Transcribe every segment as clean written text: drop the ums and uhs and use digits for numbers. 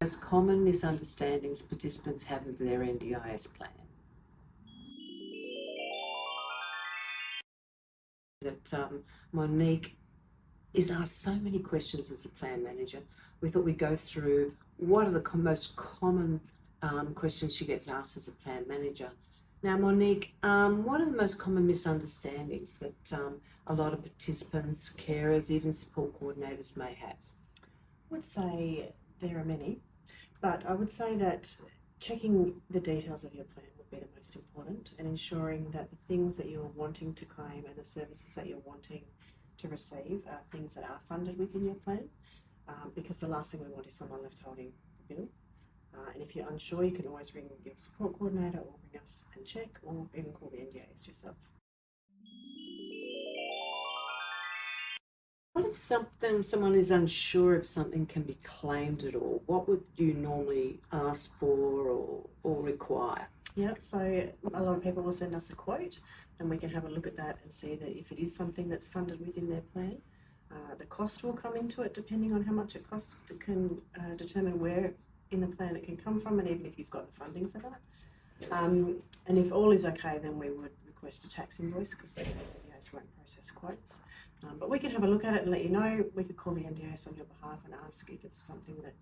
Most common misunderstandings participants have of their NDIS plan. That Monique is asked so many questions as a plan manager. We thought we'd go through what are the most common questions she gets asked as a plan manager. Now, Monique, what are the most common misunderstandings that a lot of participants, carers, even support coordinators may have? I would say there are many, but I would say that checking the details of your plan would be the most important, and ensuring that the things that you're wanting to claim and the services that you're wanting to receive are things that are funded within your plan, because the last thing we want is someone left holding the bill. And if you're unsure, you can always ring your support coordinator or ring us and check, or even call the NDIS yourself. What if someone is unsure if something can be claimed at all? What would you normally ask for or require? Yeah, so a lot of people will send us a quote, and we can have a look at that and see that if it is something that's funded within their plan. The cost will come into it depending on how much it costs. It can determine where in the plan it can come from, and even if you've got the funding for that. And if all is okay, then we would request a tax invoice, because the NDIS won't process quotes. But we can have a look at it and let you know. We could call the NDIS on your behalf and ask if it's something that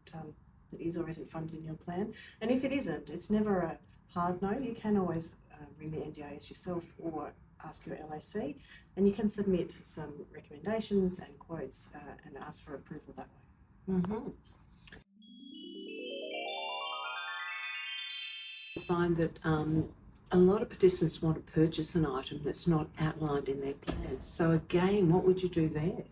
that is or isn't funded in your plan. And if it isn't, it's never a hard no. You can always ring the NDIS yourself or ask your LAC, and you can submit some recommendations and quotes and ask for approval that way. Mm-hmm. I find that a lot of participants want to purchase an item that's not outlined in their plans. So again, what would you do there?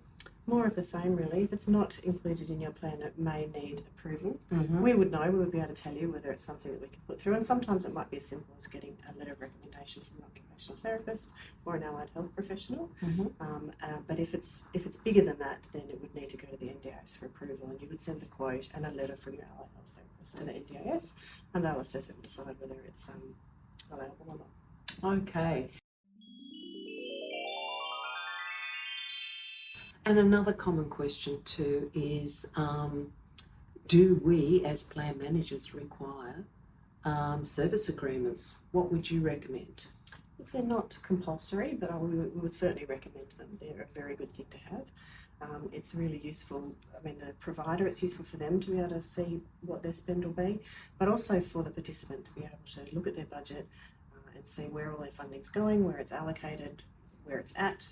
More of the same, really. If it's not included in your plan, it may need approval. Mm-hmm. We would know, we would be able to tell you whether it's something that we can put through, and sometimes it might be as simple as getting a letter of recommendation from an occupational therapist or an allied health professional. Mm-hmm. But if it's bigger than that, then it would need to go to the NDIS for approval, and you would send the quote and a letter from your allied health therapist to the NDIS, and they'll assess it and decide whether it's allowable or not. Okay. And another common question too is, do we as plan managers require service agreements? What would you recommend? They're not compulsory, but we would certainly recommend them. They're a very good thing to have. It's really useful. I mean, the provider, it's useful for them to be able to see what their spend will be, but also for the participant to be able to look at their budget and see where all their funding's going, where it's allocated, where it's at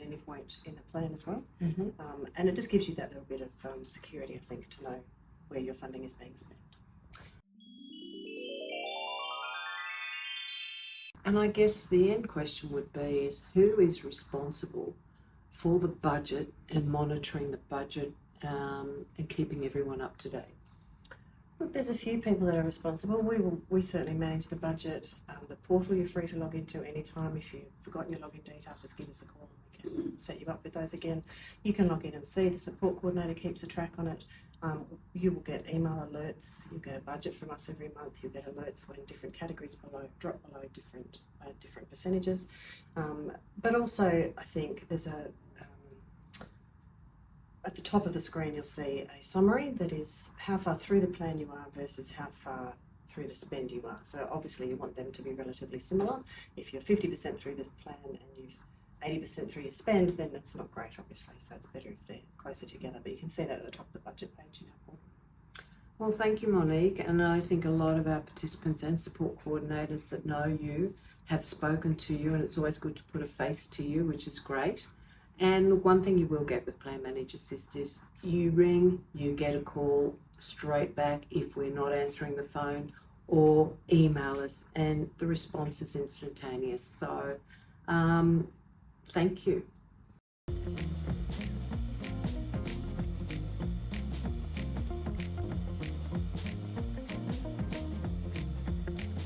any point in the plan as well. Mm-hmm. And it just gives you that little bit of security, I think, to know where your funding is being spent. And I guess the end question would be is, who is responsible for the budget and monitoring the budget and keeping everyone up to date? Look, there's a few people that are responsible. We certainly manage the budget. The portal you're free to log into anytime. If you've forgotten your login details, just give us a call and we can set you up with those again. You can log in and see. The support coordinator keeps a track on it. You will get email alerts. You'll get a budget from us every month. You'll get alerts when different categories drop below different percentages. But also, I think there's at the top of the screen, you'll see a summary that is how far through the plan you are versus how far through the spend you are. So obviously you want them to be relatively similar. If you're 50% through the plan and you've 80% through your spend, then it's not great, obviously. So it's better if they're closer together. But you can see that at the top of the budget page in our portal. Well, thank you, Monique. And I think a lot of our participants and support coordinators that know you have spoken to you, and it's always good to put a face to you, which is great. And one thing you will get with Plan Manager Assist is you ring, you get a call straight back if we're not answering the phone, or email us, and the response is instantaneous. So thank you.